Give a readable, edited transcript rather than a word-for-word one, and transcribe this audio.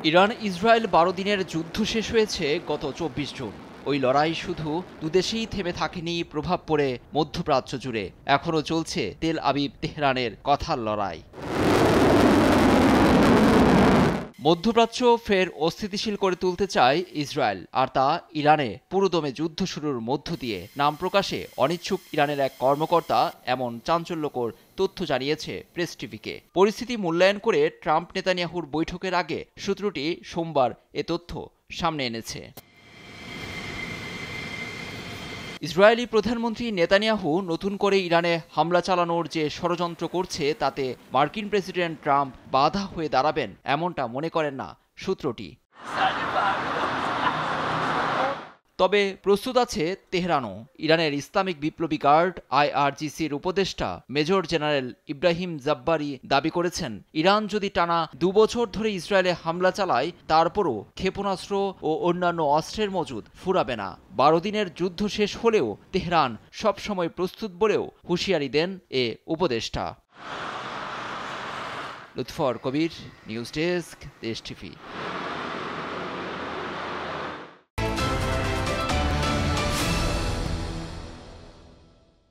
Iran Israel ১২ দিনের যুদ্ধ শেষ হয়েছে গত ২৪ জুন। ওই লড়াই শুধু দুদেশেই থেমে থাকেনি, প্রভাব পড়ে মধ্যপ্রাচ্য জুড়ে। এখনও চলছে তেল আবিব তেহরানের কথার লড়াই। মধ্যপ্রাচ্য ফের অস্থিতিশীল করে তুলতে চায় ইসরায়েল, আর তা ইরানে পুরোদমে যুদ্ধ শুরুর মধ্য দিয়ে। নাম প্রকাশে অনিচ্ছুক ইরানের এক কর্মকর্তা এমন চাঞ্চল্যকর তথ্য জানিয়েছে প্রেস টিভিকে। পরিস্থিতি মূল্যায়ন করে ট্রাম্প নেতানিয়াহুর বৈঠকের আগে সূত্রটি সোমবার এ তথ্য সামনে এনেছে। ইসরায়েলি প্রধানমন্ত্রী নেতানিয়াহু নতুন করে ইরানে হামলা চালানোর যে ষড়যন্ত্র করছে তাতে মার্কিন প্রেসিডেন্ট ট্রাম্প বাধা হয়ে দাঁড়াবেন এমনটা মনে করেন না সূত্রটি। তবে প্রস্তুত আছে তেহরানও। ইরানের ইসলামিক বিপ্লবী গার্ড IRGCর উপদেষ্টা মেজর জেনারেল ইব্রাহিম জাব্বারি দাবি করেছেন, ইরান যদি টানা ২ বছর ধরে ইসরায়েলে হামলা চালায় তারপরও ক্ষেপণাস্ত্র ও অন্যান্য অস্ত্রের মজুদ ফুরাবে না। ১২ দিনের যুদ্ধ শেষ হলেও তেহরান সবসময় প্রস্তুত বলেও হুঁশিয়ারি দেন এ উপদেষ্টা। লুৎফর কবির, নিউজ ডেস্ক, দেশ টিভি।